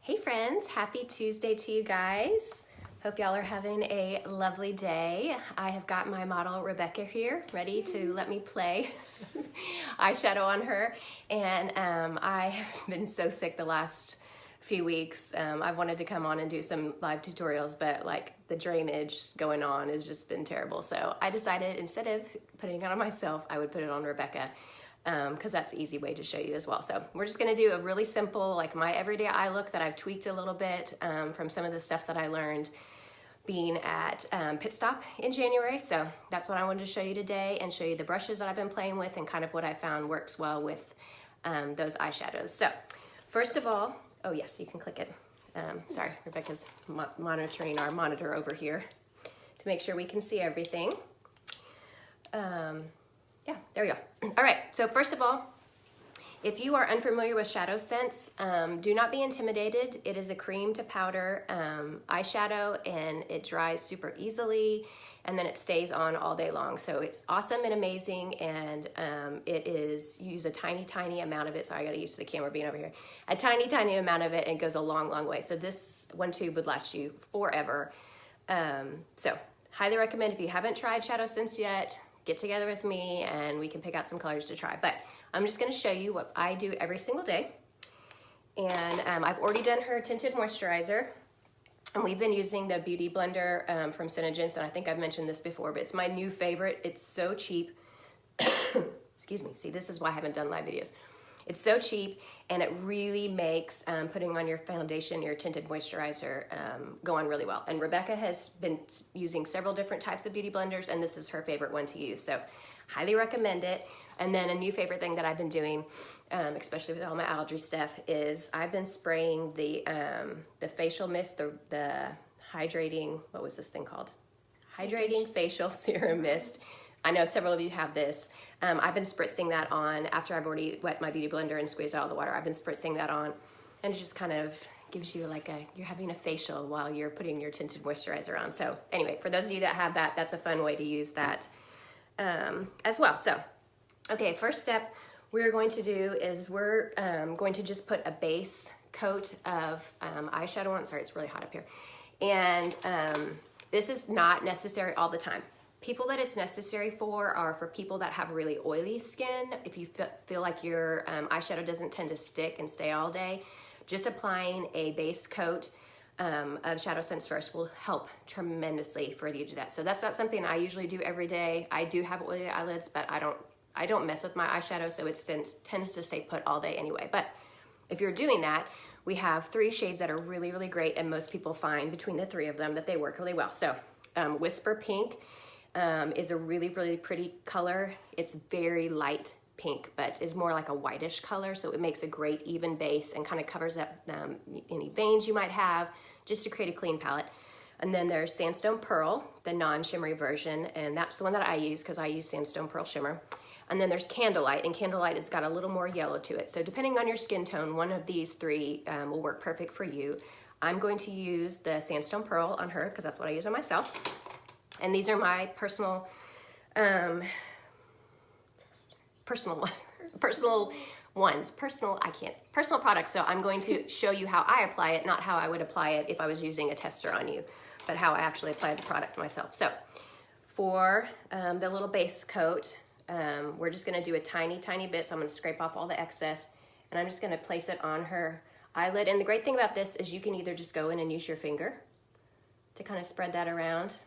Hey friends, happy Tuesday to you guys. Hope y'all are having a lovely day. I have got my model Rebecca here ready to let me play eyeshadow on her. And I have been so sick the last few weeks. I've wanted to come on and do some live tutorials, but like the drainage going on has just been terrible. So I decided instead of putting it on myself, I would put it on Rebecca. Because that's the easy way to show you as well. So we're just gonna do a really simple, like my everyday eye look that I've tweaked a little bit from some of the stuff that I learned being at Pit Stop in January. So that's what I wanted to show you today and show you the brushes that I've been playing with and kind of what I found works well with those eyeshadows. So first of all, oh yes, you can click it. Sorry, Rebecca's monitoring our monitor over here to make sure we can see everything. Yeah, there we go. All right, so first of all, if you are unfamiliar with Shadowsense, do not be intimidated. It is a cream to powder eyeshadow and it dries super easily and then it stays on all day long. So it's awesome and amazing, and it is, you use a tiny, tiny amount of it. So I gotta use the camera being over here. A tiny, tiny amount of it, and it goes a long, long way. So this one tube would last you forever. So highly recommend if you haven't tried Shadowsense yet, get together with me and we can pick out some colors to try. But I'm just gonna show you what I do every single day. And I've already done her tinted moisturizer. And we've been using the Beauty Blender from Shadowsense, and I think I've mentioned this before, but it's my new favorite. It's so cheap. Excuse me, see, this is why I haven't done live videos. It's so cheap, and it really makes putting on your foundation, your tinted moisturizer, go on really well. And Rebecca has been using several different types of beauty blenders, and this is her favorite one to use. So highly recommend it. And then a new favorite thing that I've been doing, especially with all my allergy stuff, is I've been spraying the facial mist, the hydrating, what was this thing called? Hydrating facial serum mist. I know several of you have this. I've been spritzing that on after I've already wet my beauty blender and squeezed out all the water. I've been spritzing that on, and it just kind of gives you like you're having a facial while you're putting your tinted moisturizer on. So anyway, for those of you that have that, that's a fun way to use that as well. So, okay, first step we're going to do is we're going to just put a base coat of eyeshadow on. Sorry, it's really hot up here. And this is not necessary all the time. People that it's necessary for are for people that have really oily skin. If you feel like your eyeshadow doesn't tend to stick and stay all day, just applying a base coat of Shadowsense first will help tremendously for you to do that. So that's not something I usually do every day. I do have oily eyelids, but I don't mess with my eyeshadow, so it tends to stay put all day anyway. But if you're doing that, we have 3 shades that are really, really great, and most people find between the 3 of them that they work really well. So Whisper Pink is a really, really pretty color. It's very light pink, but is more like a whitish color, so it makes a great even base and kind of covers up any veins you might have, just to create a clean palette. And then there's Sandstone Pearl, the non-shimmery version, and that's the one that I use because I use Sandstone Pearl Shimmer. And then there's Candlelight, and Candlelight has got a little more yellow to it. So depending on your skin tone, one of these 3 will work perfect for you. I'm going to use the Sandstone Pearl on her because that's what I use on myself. And these are my personal products. So I'm going to show you how I apply it, not how I would apply it if I was using a tester on you, but how I actually apply the product myself. So for the little base coat, we're just gonna do a tiny, tiny bit. So I'm gonna scrape off all the excess, and I'm just gonna place it on her eyelid. And the great thing about this is you can either just go in and use your finger to kind of spread that around,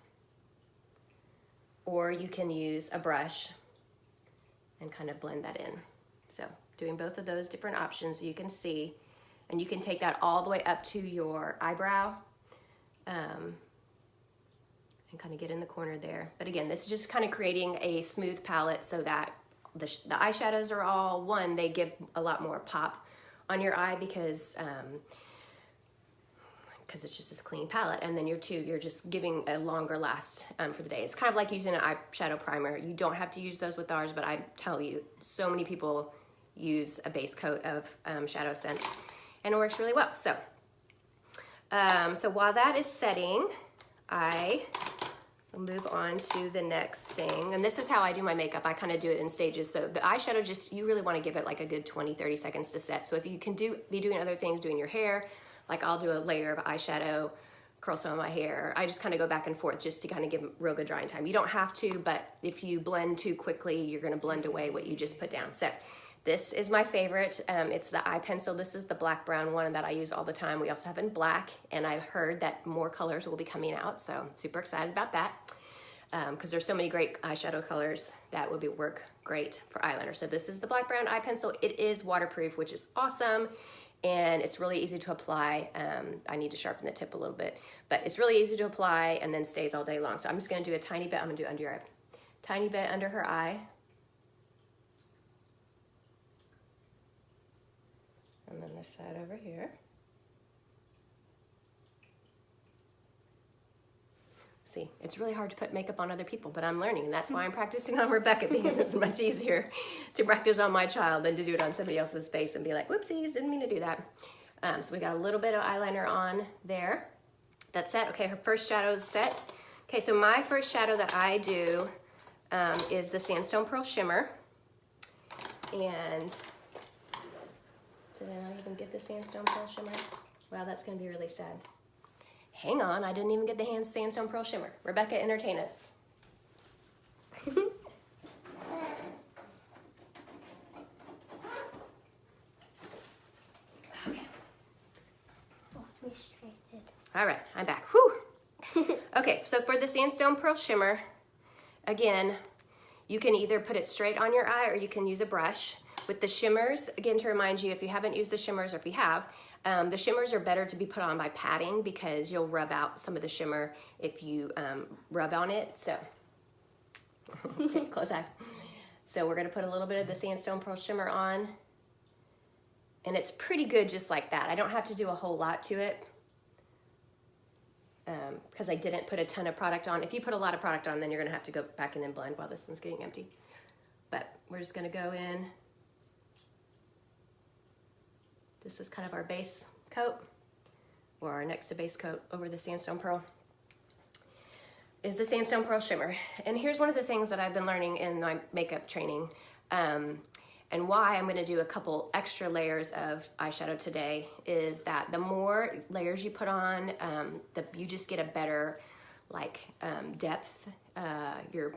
or you can use a brush and kind of blend that in. So doing both of those different options, you can see, and you can take that all the way up to your eyebrow and kind of get in the corner there. But again, this is just kind of creating a smooth palette so that the eyeshadows are all one, they give a lot more pop on your eye because it's just this clean palette. And then you're just giving a longer last for the day. It's kind of like using an eyeshadow primer. You don't have to use those with ours, but I tell you, so many people use a base coat of Shadowsense, and it works really well. So, so while that is setting, I will move on to the next thing. And this is how I do my makeup. I kind of do it in stages. So the eyeshadow, you really want to give it like a good 20-30 seconds to set. So if you can be doing other things, doing your hair, Like I'll do a layer of eyeshadow, curl some of my hair. I just kind of go back and forth just to kind of give real good drying time. You don't have to, but if you blend too quickly, you're gonna blend away what you just put down. So this is my favorite. It's the eye pencil. This is the black brown one that I use all the time. We also have in black, and I've heard that more colors will be coming out, so I'm super excited about that. Because there's so many great eyeshadow colors that would work great for eyeliner. So this is the black brown eye pencil. It is waterproof, which is awesome, and it's really easy to apply. I need to sharpen the tip a little bit, but it's really easy to apply and then stays all day long. So I'm just gonna do a tiny bit. I'm gonna do under your eye, tiny bit under her eye. And then this side over here. See, it's really hard to put makeup on other people, but I'm learning, and that's why I'm practicing on Rebecca, because it's much easier to practice on my child than to do it on somebody else's face and be like, whoopsies, didn't mean to do that. So we got a little bit of eyeliner on there. That's set. Okay, her first shadow is set. Okay, so my first shadow that I do is the Sandstone Pearl Shimmer. And did I not even get the Sandstone Pearl Shimmer? Wow, that's gonna be really sad. Hang on, I didn't even get the Sandstone Pearl Shimmer. Rebecca, entertain us. Okay. Oh, restricted. All right, I'm back. Whew. Okay, so for the Sandstone Pearl Shimmer, again, you can either put it straight on your eye or you can use a brush. With the shimmers, again, to remind you, if you haven't used the shimmers or if you have, the shimmers are better to be put on by patting because you'll rub out some of the shimmer if you rub on it. So, okay, close eye. So we're gonna put a little bit of the Sandstone Pearl Shimmer on, and it's pretty good just like that. I don't have to do a whole lot to it because I didn't put a ton of product on. If you put a lot of product on, then you're gonna have to go back in and blend while this one's getting empty. But we're just gonna go in. This is kind of our base coat, or our next to base coat over the Sandstone Pearl, is the Sandstone Pearl Shimmer. And here's one of the things that I've been learning in my makeup training, and why I'm gonna do a couple extra layers of eyeshadow today, is that the more layers you put on, you just get a better depth. Is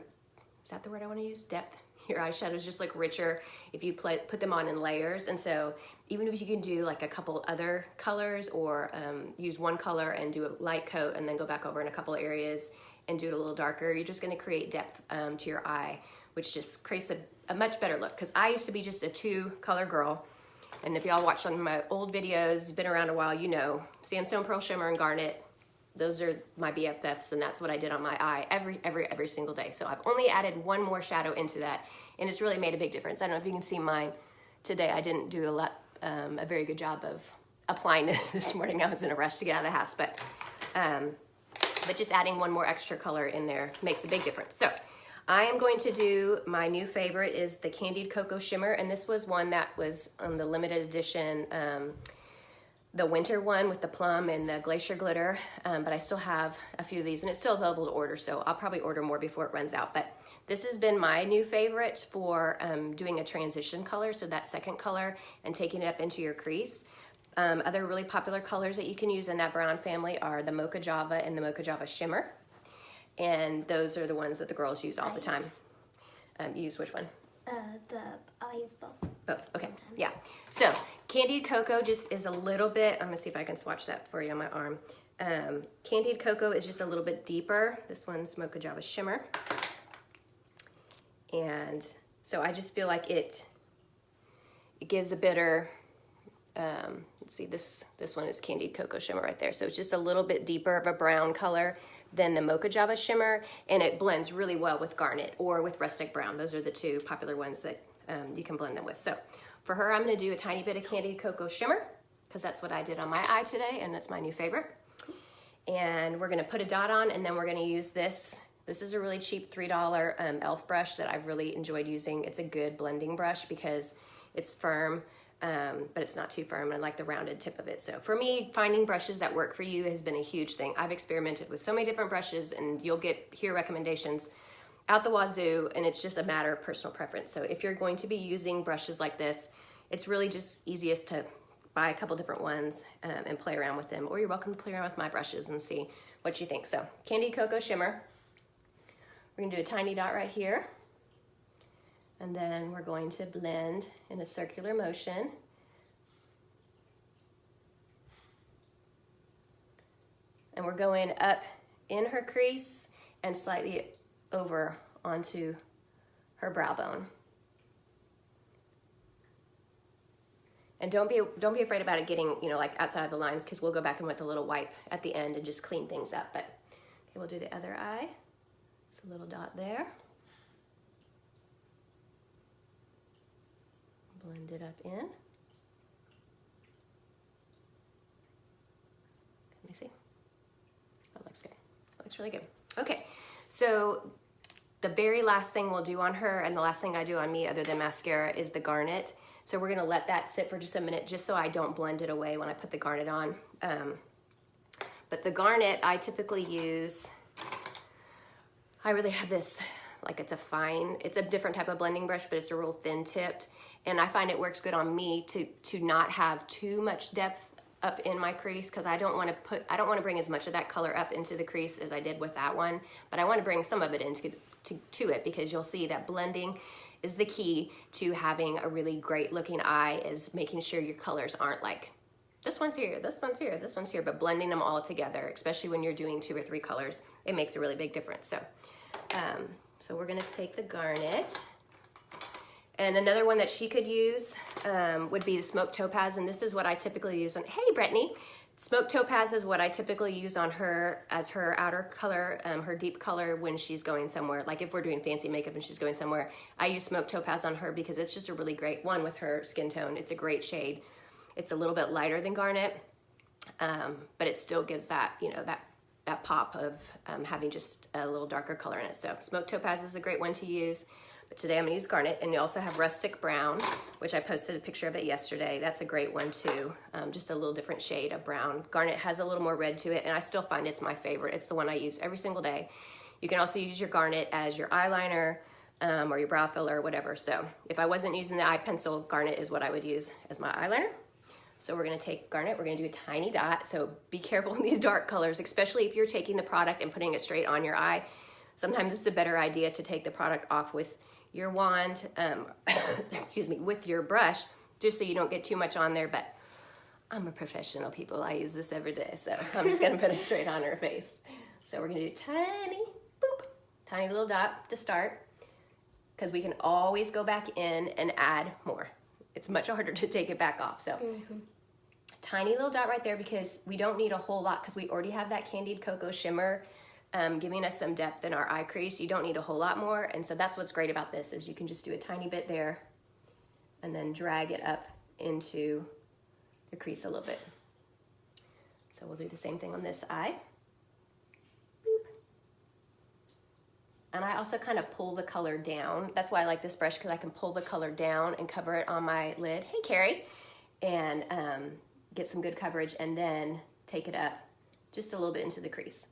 that the word I wanna use? Depth. Your eyeshadows just look richer if you put them on in layers. And so even if you can do like a couple other colors, or use one color and do a light coat and then go back over in a couple areas and do it a little darker, you're just gonna create depth to your eye, which just creates a much better look. Because I used to be just a 2-color girl. And if y'all watched some of my old videos, been around a while, you know, Sandstone Pearl Shimmer and Garnet, those are my BFFs, and that's what I did on my eye every single day. So I've only added one more shadow into that, and it's really made a big difference. I don't know if you can see mine today. I didn't do a very good job of applying it this morning. I was in a rush to get out of the house, but just adding one more extra color in there makes a big difference. So I am going to do, my new favorite is the Candied Cocoa Shimmer, and this was one that was on the limited edition, the winter one with the plum and the glacier glitter, but I still have a few of these, and it's still available to order, so I'll probably order more before it runs out. But this has been my new favorite for doing a transition color, so that second color, and taking it up into your crease. Other really popular colors that you can use in that brown family are the Mocha Java and the Mocha Java Shimmer, and those are the ones that the girls use all the time. You use which one? I use both. Both, okay, Sometimes. yeah. So Candied Cocoa just is a little bit, I'm gonna see if I can swatch that for you on my arm. Candied Cocoa is just a little bit deeper. This one's Mocha Java Shimmer. And so I just feel like it gives a better, let's see, this one is Candied Cocoa Shimmer right there. So it's just a little bit deeper of a brown color than the Mocha Java Shimmer, and it blends really well with Garnet or with Rustic Brown. Those are the two popular ones that you can blend them with. So for her, I'm gonna do a tiny bit of Candied Cocoa Shimmer, because that's what I did on my eye today, and that's my new favorite. And we're gonna put a dot on, and then we're gonna use this. This is a really cheap $3 e.l.f. brush that I've really enjoyed using. It's a good blending brush because it's firm, but it's not too firm, and I like the rounded tip of it. So for me, finding brushes that work for you has been a huge thing. I've experimented with so many different brushes, and you'll hear recommendations out the wazoo, and it's just a matter of personal preference. So if you're going to be using brushes like this, it's really just easiest to buy a couple different ones and play around with them, or you're welcome to play around with my brushes and see what you think. So Candied Cocoa Shimmer. We're gonna do a tiny dot right here. And then we're going to blend in a circular motion. And we're going up in her crease and slightly over onto her brow bone. And don't be afraid about it getting, you know, like outside of the lines, because we'll go back in with a little wipe at the end and just clean things up. But okay, we'll do the other eye. Just a little dot there. Blend it up in. Let me see. That looks good. That looks really good. Okay, so the very last thing we'll do on her, and the last thing I do on me other than mascara, is the garnet. So we're gonna let that sit for just a minute, just so I don't blend it away when I put the garnet on. But the garnet I typically use, I really have this, like it's a different type of blending brush, but it's a real thin tipped. And I find it works good on me to not have too much depth up in my crease, because I don't want to bring as much of that color up into the crease as I did with that one, but I want to bring some of it into it, because you'll see that blending is the key to having a really great looking eye, is making sure your colors aren't like this one's here, this one's here, this one's here, but blending them all together, especially when you're doing 2 or 3 colors, it makes a really big difference. So we're gonna take the garnet. And another one that she could use would be the Smoked Topaz, and this is what I typically use on, hey Brittany, Smoked Topaz is what I typically use on her as her outer color, her deep color when she's going somewhere. Like if we're doing fancy makeup and she's going somewhere, I use Smoked Topaz on her because it's just a really great one with her skin tone. It's a great shade. It's a little bit lighter than garnet, but it still gives that, you know, that pop of having just a little darker color in it. So Smoked Topaz is a great one to use. But today I'm gonna use garnet, and you also have Rustic Brown, which I posted a picture of it yesterday. That's a great one too, just a little different shade of brown. Garnet has a little more red to it, and I still find it's my favorite. It's the one I use every single day. You can also use your garnet as your eyeliner or your brow filler or whatever. So if I wasn't using the eye pencil, garnet is what I would use as my eyeliner. So we're gonna take garnet, we're gonna do a tiny dot. So be careful with these dark colors, especially if you're taking the product and putting it straight on your eye. Sometimes it's a better idea to take the product off with your wand, excuse me, with your brush, just so you don't get too much on there. But I'm a professional, people. I use this every day, so I'm just gonna put it straight on her face. So we're gonna do tiny, boop, tiny little dot to start, because we can always go back in and add more. It's much harder to take it back off. So tiny little dot right there, because we don't need a whole lot, because we already have that Candied Cocoa Shimmer giving us some depth in our eye crease. You don't need a whole lot more, and so that's what's great about this, is you can just do a tiny bit there and then drag it up into the crease a little bit. So we'll do the same thing on this eye. Boop. And I also kind of pull the color down. That's why I like this brush, because I can pull the color down and cover it on my lid. Hey Carrie. And get some good coverage, and then take it up just a little bit into the crease.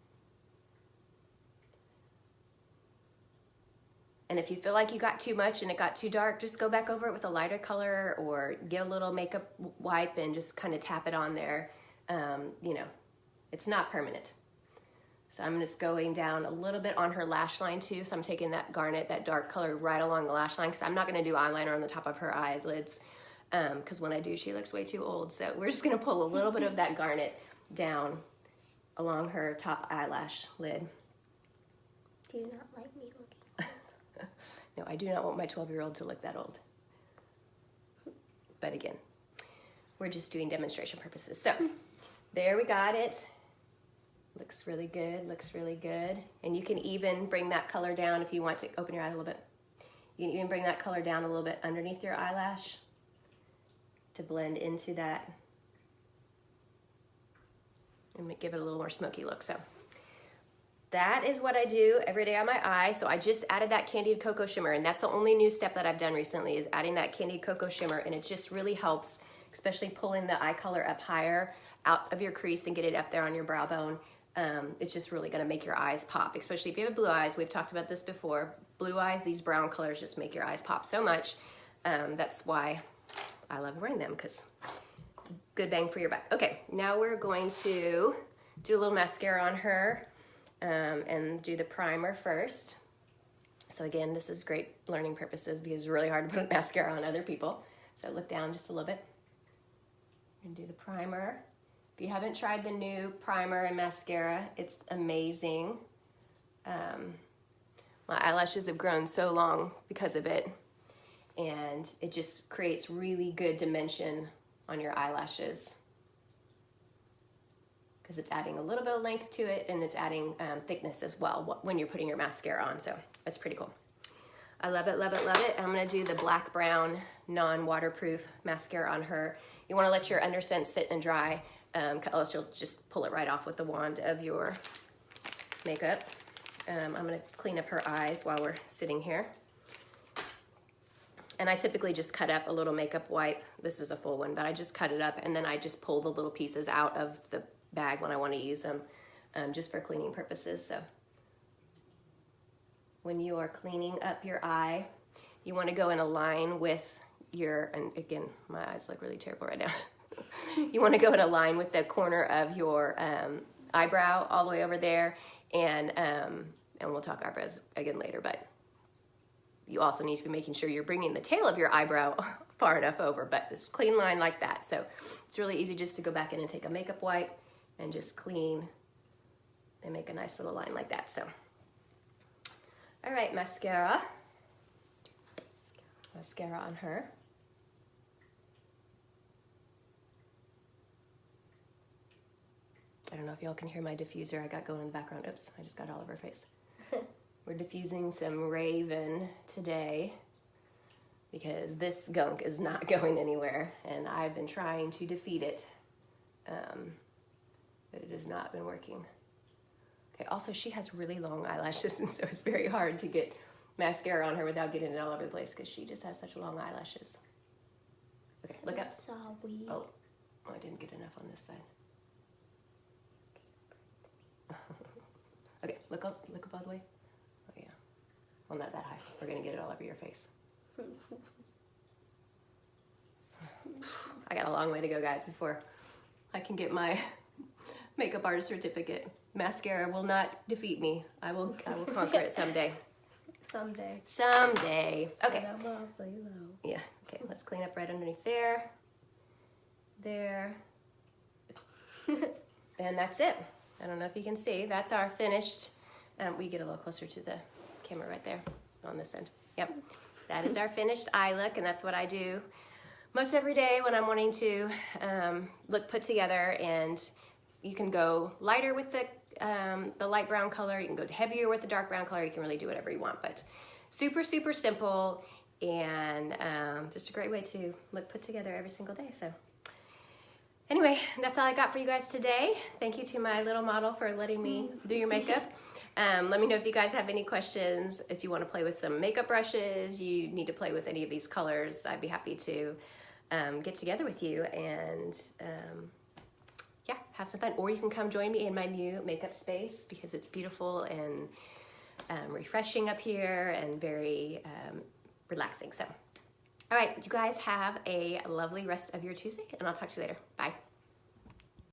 And if you feel like you got too much and it got too dark, just go back over it with a lighter color, or get a little makeup wipe and just kind of tap it on there. You know, it's not permanent. So I'm just going down a little bit on her lash line too. So I'm taking that garnet, that dark color, right along the lash line, because I'm not gonna do eyeliner on the top of her eyelids, because when I do, she looks way too old. So we're just gonna pull a little bit of that garnet down along her top eyelash lid. Do you not like me looking? No, I do not want my 12-year-old to look that old. But again, we're just doing demonstration purposes. So there we got it. Looks really good, looks really good. And you can even bring that color down if you want to. Open your eye a little bit. You can even bring that color down a little bit underneath your eyelash to blend into that and give it a little more smoky look. So that is what I do every day on my eye. So I just added that Candied Cocoa Shimmer, and that's the only new step that I've done recently, is adding that Candied Cocoa Shimmer, and it just really helps, especially pulling the eye color up higher out of your crease and get it up there on your brow bone. It's just really gonna make your eyes pop, especially if you have blue eyes. We've talked about this before. Blue eyes, these brown colors just make your eyes pop so much. That's why I love wearing them, because good bang for your buck. Okay, now we're going to do a little mascara on her and do the primer first. So again, this is great learning purposes because it's really hard to put mascara on other people. So look down just a little bit and do the primer. If you haven't tried the new primer and mascara, it's amazing. My eyelashes have grown so long because of it, and it just creates really good dimension on your eyelashes because it's adding a little bit of length to it, and it's adding thickness as well when you're putting your mascara on, so that's pretty cool. I love it, love it, love it. I'm gonna do the black brown non-waterproof mascara on her. You wanna let your underscent sit and dry, else you'll just pull it right off with the wand of your makeup. I'm gonna clean up her eyes while we're sitting here. And I typically just cut up a little makeup wipe. This is a full one, but I just cut it up and then I just pull the little pieces out of the bag when I wanna use them, just for cleaning purposes. So when you are cleaning up your eye, you wanna go in a line with your, and again, my eyes look really terrible right now. You wanna go in a line with the corner of your eyebrow all the way over there, and we'll talk eyebrows again later, but you also need to be making sure you're bringing the tail of your eyebrow far enough over, but it's a clean line like that. So it's really easy just to go back in and take a makeup wipe and just clean and make a nice little line like that. So, all right, mascara. Mascara on her. I don't know if y'all can hear my diffuser I got going in the background. Oops, I just got all over her face. We're diffusing some Raven today because this gunk is not going anywhere, and I've been trying to defeat it, but it has not been working. Okay, also she has really long eyelashes, and so it's very hard to get mascara on her without getting it all over the place because she just has such long eyelashes. Okay, look up. Oh, I didn't get enough on this side. Okay, look up all the way. Oh yeah. Well, not that high. We're gonna get it all over your face. I got a long way to go, guys, before I can get my makeup artist certificate. Mascara will not defeat me. I will conquer it someday. Someday. Someday. Okay. Yeah. Okay, let's clean up right underneath there. There. And that's it. I don't know if you can see. That's our finished, we get a little closer to the camera right there on this end. Yep. That is our finished eye look, and that's what I do most every day when I'm wanting to look put together. And you can go lighter with the light brown color. You can go heavier with the dark brown color. You can really do whatever you want, but super, super simple, and just a great way to look put together every single day. So anyway, that's all I got for you guys today. Thank you to my little model for letting me do your makeup. Let me know if you guys have any questions. If you want to play with some makeup brushes, you need to play with any of these colors, I'd be happy to get together with you and yeah, have some fun. Or you can come join me in my new makeup space because it's beautiful and refreshing up here and very relaxing. So, all right, you guys have a lovely rest of your Tuesday, and I'll talk to you later. Bye.